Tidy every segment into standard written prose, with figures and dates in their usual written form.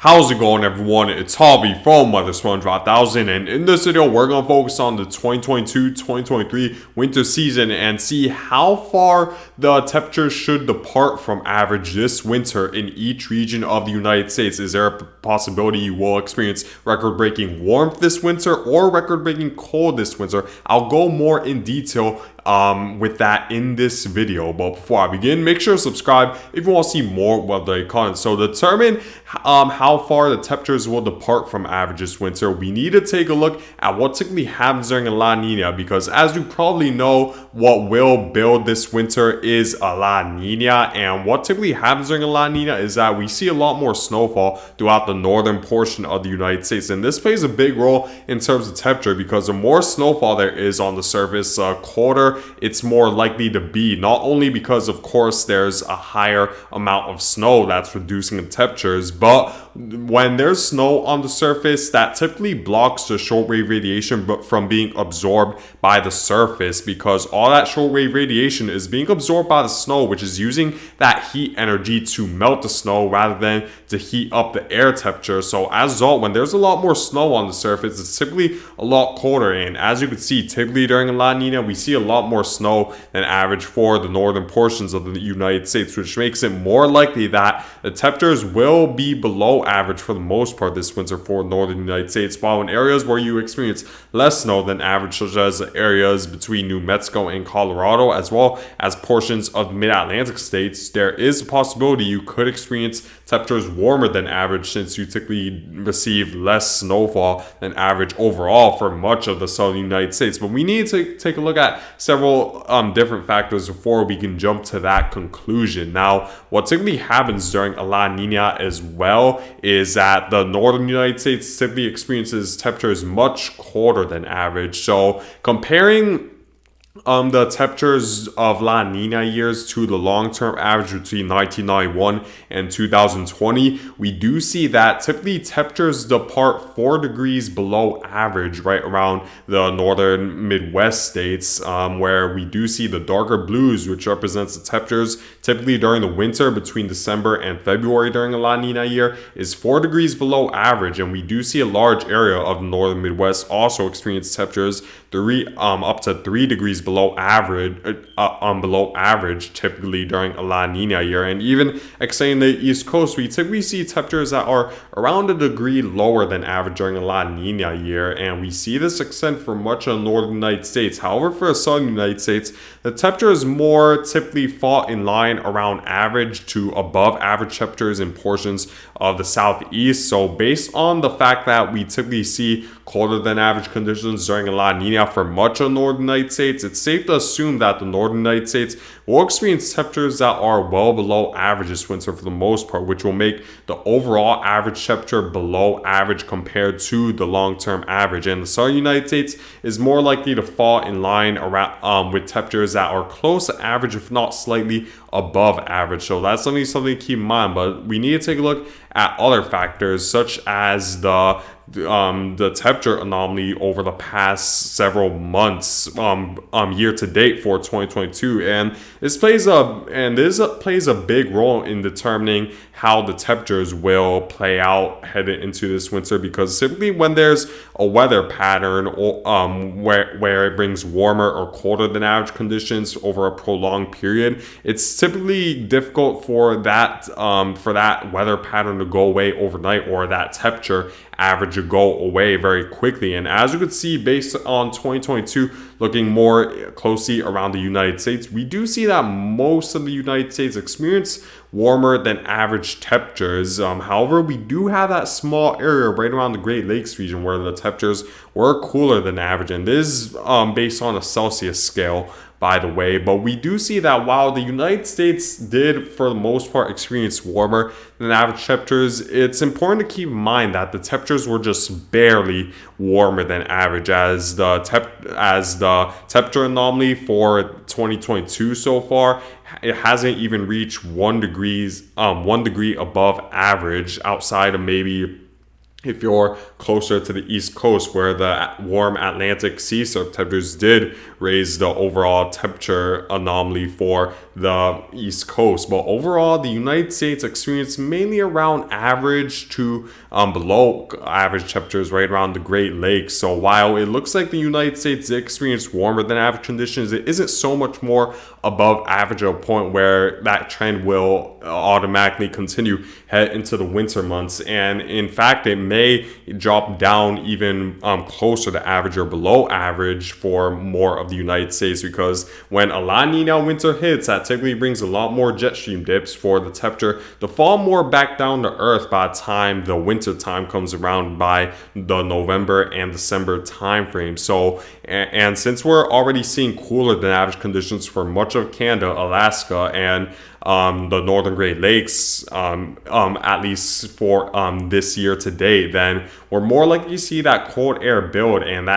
How's it going, everyone? It's Harvey from Weather SpongeBob 1000, and in this video we're going to focus on the 2022-2023 winter season and see how far the temperatures should depart from average this winter in each region of the United States. Is there a possibility you will experience record-breaking warmth this winter or record-breaking cold this winter? I'll go more in detail with that in this video, but before I begin, make sure to subscribe if you want to see more weather content. So to determine how far the temperatures will depart from average this winter, we need to take a look at what typically happens during a La Nina, because as you probably know, what will build this winter is a La Nina, and what typically happens during a La Nina is that we see a lot more snowfall throughout the northern portion of the United States, and this plays a big role in terms of temperature because the more snowfall there is on the surface, colder it's more likely to be, not only because of course there's a higher amount of snow that's reducing the temperatures, but when there's snow on the surface, that typically blocks the shortwave radiation from being absorbed by the surface, because all that shortwave radiation is being absorbed by the snow, which is using that heat energy to melt the snow rather than to heat up the air temperature. So as a result, when there's a lot more snow on the surface, it's typically a lot colder, and as you can see, typically during a La Nina we see a lot more snow than average for the northern portions of the United States, which makes it more likely that the temperatures will be below average for the most part this winter for northern United States, while in areas where you experience less snow than average, such as areas between New Mexico and Colorado, as well as portions of the mid-Atlantic states, there is a possibility you could experience temperatures warmer than average, since you typically receive less snowfall than average overall for much of the southern United States. But we need to take a look at several different factors before we can jump to that conclusion. Now, what typically happens during a La Nina as well is that the northern United States typically experiences temperatures much colder than average. So comparing the temperatures of La Nina years to the long-term average between 1991 and 2020, we do see that typically temperatures depart 4 degrees below average right around the northern Midwest states, where we do see the darker blues, which represents the temperatures typically during the winter between December and February during a La Nina year, is 4 degrees below average, and we do see a large area of the northern Midwest also experience temperatures up to 3 degrees below average typically during a La Nina year. And even extending the East Coast, we typically see temperatures that are around a degree lower than average during a La Nina year, and we see this extend for much of the northern United States. However, for the southern United States, the temperatures more typically fall in line around average to above average temperatures in portions of the southeast. So based on the fact that we typically see colder than average conditions during a La Nina for much of the northern United States, it's safe to assume that the northern United States will experience temperatures that are well below average this winter for the most part, which will make the overall average temperature below average compared to the long-term average. And the southern United States is more likely to fall in line around with temperatures that are close to average, if not slightly above average. So that's something to keep in mind. But we need to take a look at other factors, such as the temperature anomaly over the past several months, year to date for 2022, and this plays a big role in determining how the temperatures will play out headed into this winter, because typically when there's a weather pattern where it brings warmer or colder than average conditions over a prolonged period, it's typically difficult for that weather pattern to go away overnight, or that temperature average to go away very quickly. And as you can see, based on 2022, looking more closely around the United States, we do see that most of the United States experience warmer than average temperatures. However, we do have that small area right around the Great Lakes region where the temperatures were cooler than average, and this is based on a Celsius scale, by the way. But we do see that while the United States did for the most part experience warmer than average temperatures, it's important to keep in mind that the temperatures were just barely warmer than average, as the temperature anomaly for 2022 so far, it hasn't even reached 1 degree above average, outside of maybe if you're closer to the East Coast, where the warm Atlantic sea surf temperatures did raise the overall temperature anomaly for the East Coast. But overall, the United States experienced mainly around average to below average temperatures right around the Great Lakes. So while it looks like the United States did experience warmer than average conditions, it isn't so much more above average at a point where that trend will automatically continue head into the winter months. And in fact, it may drop down even closer to average or below average for more of the United States, because when a La Nina winter hits, that typically brings a lot more jet stream dips for the temperature to fall more back down to earth by the time the winter time comes around by the November and December time frame. So, and since we're already seeing cooler than average conditions for much of Canada, Alaska, and the Northern Great Lakes, at least for this year to date, then we're more likely to see that cold air build, and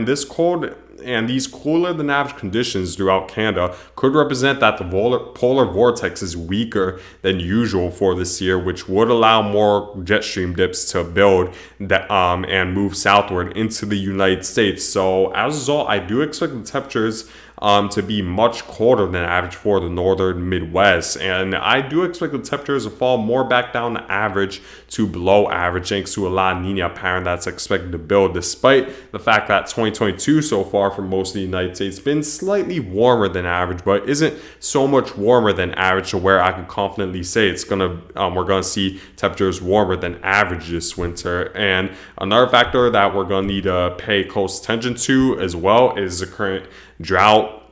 this cold and these cooler than average conditions throughout Canada could represent that the polar vortex is weaker than usual for this year, which would allow more jet stream dips to build and move southward into the United States. So as a result, I do expect the temperatures to be much colder than average for the northern Midwest. And I do expect the temperatures to fall more back down to average to below average, thanks to a La Nina pattern that's expected to build, despite the fact that 2022 so far for most of the United States been slightly warmer than average, but isn't so much warmer than average to where I can confidently say we're gonna see temperatures warmer than average this winter. And another factor that we're gonna need to pay close attention to as well is the current drought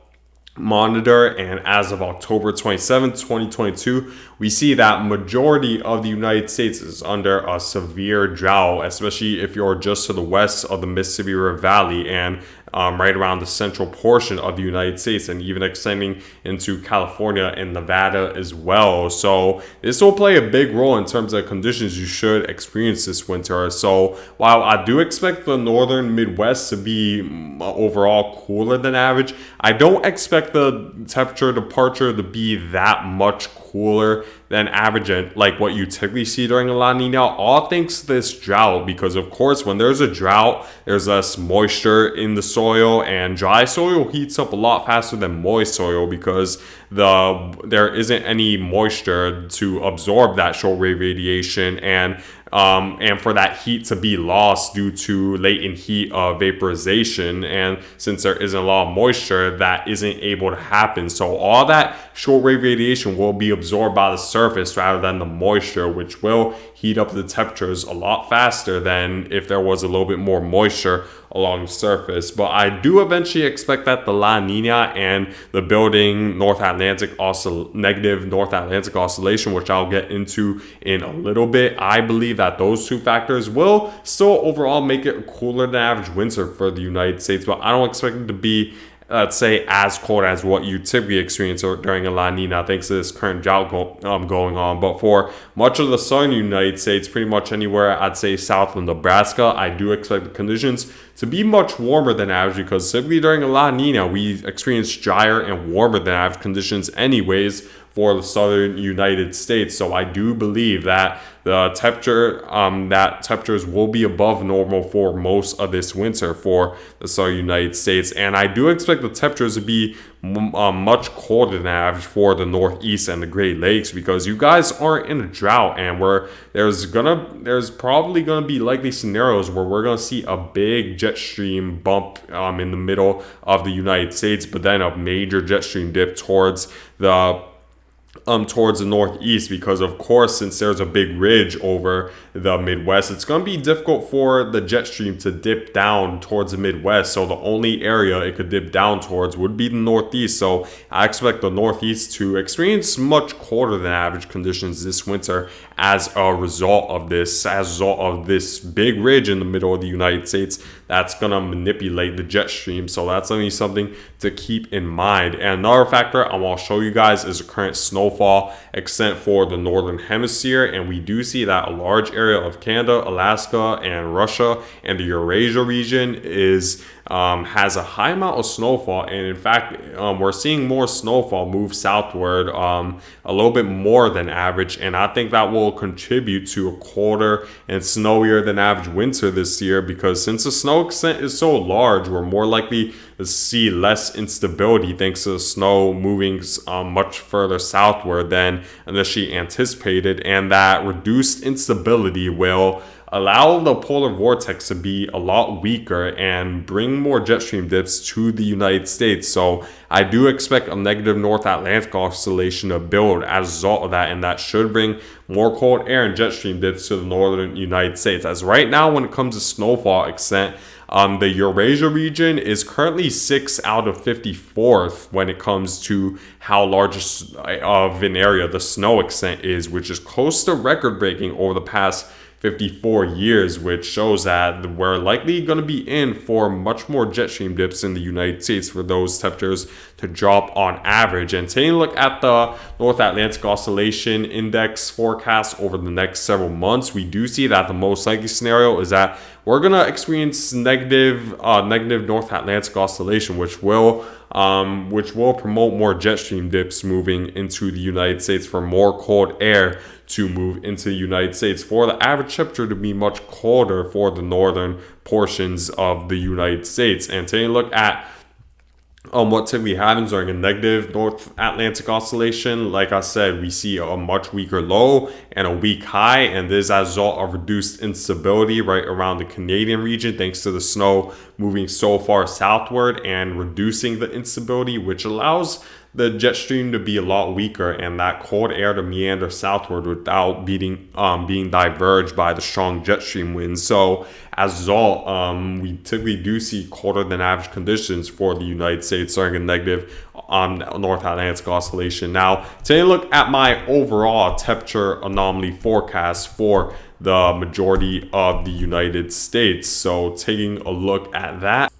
monitor. And as of October 27th, 2022, we see that majority of the United States is under a severe drought, especially if you're just to the west of the Mississippi River Valley and right around the central portion of the United States, and even extending into California and Nevada as well. So this will play a big role in terms of conditions you should experience this winter. So while I do expect the northern Midwest to be overall cooler than average, I don't expect the temperature departure to be that much cooler than average, like what you typically see during a La Nina, all thanks to this drought. Because of course, when there's a drought, there's less moisture in the soil, and dry soil heats up a lot faster than moist soil because there isn't any moisture to absorb that short wave radiation, and for that heat to be lost due to latent heat vaporization. And since there isn't a lot of moisture, that isn't able to happen. So all that short wave radiation will be absorbed by the surface rather than the moisture, which will heat up the temperatures a lot faster than if there was a little bit more moisture along the surface. But I do eventually expect that the La Nina and the building negative North Atlantic oscillation, which I'll get into in a little bit, I believe that those two factors will still overall make it a cooler than average winter for the United States. But I don't expect it to be, let's say, as cold as what you typically experience during a La Nina, thanks to this current drought going on. But for much of the southern United States, pretty much anywhere I'd say south of Nebraska, I do expect the conditions to be much warmer than average, because typically during a La Nina, we experience drier and warmer than average conditions anyways for the southern United States. So I do believe that the temperatures will be above normal for most of this winter for the southern United States. And I do expect the temperatures to be much colder than average for the Northeast and the Great Lakes, because you guys aren't in a drought, and there's probably gonna be likely scenarios where we're gonna see a big jet stream bump in the middle of the United States, but then a major jet stream dip towards the Northeast, because of course, since there's a big ridge over the Midwest, it's going to be difficult for the jet stream to dip down towards the Midwest. So the only area it could dip down towards would be the Northeast. So I expect the Northeast to experience much colder than average conditions this winter as a result of this big ridge in the middle of the United States that's going to manipulate the jet stream. So that's only something to keep in mind. And another factor I want to show you guys is the current snowfall extent for the northern hemisphere. And we do see that a large area of Canada, Alaska, and Russia and the Eurasia region is has a high amount of snowfall, and in fact, we're seeing more snowfall move southward, a little bit more than average, and I think that will contribute to a colder and snowier than average winter this year, because since the snow extent is so large, we're more likely to see less instability thanks to the snow moving much further southward than initially anticipated, and that reduced instability will allow the polar vortex to be a lot weaker and bring more jet stream dips to the United States. So I do expect a negative North Atlantic oscillation to build as a result of that, and that should bring more cold air and jet stream dips to the northern United States. As right now, when it comes to snowfall extent, the Eurasia region is currently 6 out of 54th when it comes to how large of an area the snow extent is, which is close to record breaking over the past 54 years, which shows that we're likely going to be in for much more jet stream dips in the United States for those temperatures to drop on average. And taking a look at the North Atlantic Oscillation Index forecast over the next several months, we do see that the most likely scenario is that we're going to experience negative North Atlantic Oscillation, which will promote more jet stream dips moving into the United States for more cold air to move into the United States, for the average temperature to be much colder for the northern portions of the United States. And taking a look at what typically happens during a negative North Atlantic oscillation, like I said, we see a much weaker low and a weak high, and this is as a result of reduced instability right around the Canadian region thanks to the snow moving so far southward and reducing the instability, which allows the jet stream to be a lot weaker and that cold air to meander southward without being diverged by the strong jet stream winds. So as a result, we typically do see colder than average conditions for the United States during a negative North Atlantic oscillation. Now, taking a look at my overall temperature anomaly forecast for the majority of the United States. So taking a look at that.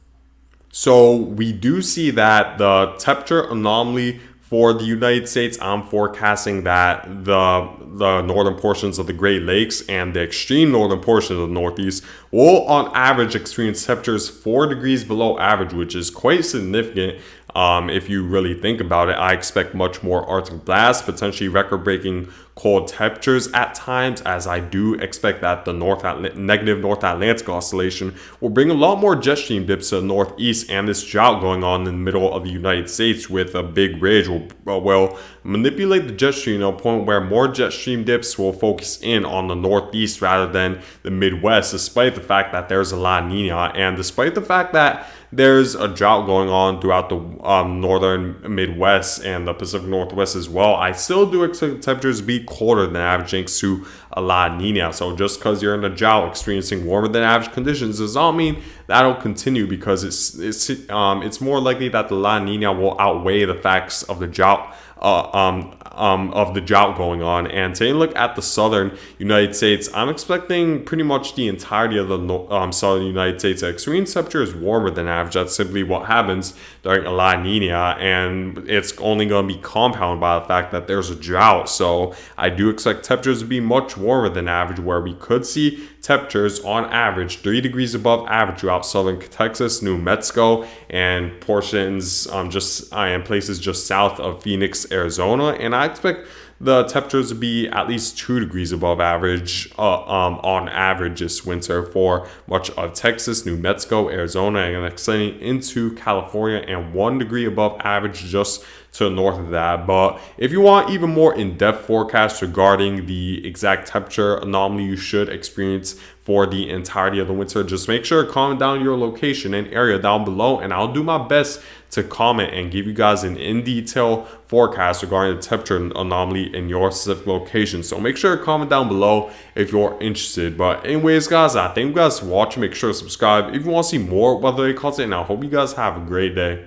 So we do see that the temperature anomaly for the United States, I'm forecasting that the northern portions of the Great Lakes and the extreme northern portion of the Northeast will on average experience temperatures 4 degrees below average, which is quite significant. If you really think about it, I expect much more Arctic blasts, potentially record-breaking cold temperatures at times, as I do expect that the negative North Atlantic oscillation will bring a lot more jet stream dips to the northeast, and this drought going on in the middle of the United States with a big ridge will manipulate the jet stream to a point where more jet stream dips will focus in on the northeast rather than the Midwest, despite the fact that there's a La Nina, and despite the fact that there's a drought going on throughout the northern Midwest and the Pacific Northwest as well. I still do expect temperatures to be colder than average thanks to a La Nina. So just because you're in a drought experiencing warmer than average conditions does not mean that'll continue, because it's more likely that the La Nina will outweigh the facts of the drought going on. And taking a look at the southern United States, I'm expecting pretty much the entirety of the southern United States to experience temperatures warmer than average. That's simply what happens during a La Nina, and it's only going to be compounded by the fact that there's a drought. So I do expect temperatures to be much warmer than average, where we could see temperatures on average 3 degrees above average throughout southern Texas, New Mexico, and portions and places just south of Phoenix, Arizona. And I expect the temperatures to be at least 2 degrees above average on average this winter for much of Texas, New Mexico, Arizona, and extending into California, and 1 degree above average just to the north of that. But if you want even more in-depth forecasts regarding the exact temperature anomaly you should experience for the entirety of the winter, just make sure to comment down your location and area down below, and I'll do my best to comment and give you guys an in-detail forecast regarding the temperature anomaly in your specific location. So make sure to comment down below if you're interested. But anyways, guys, I thank you guys for watching. Make sure to subscribe if you want to see more weather content, and I hope you guys have a great day.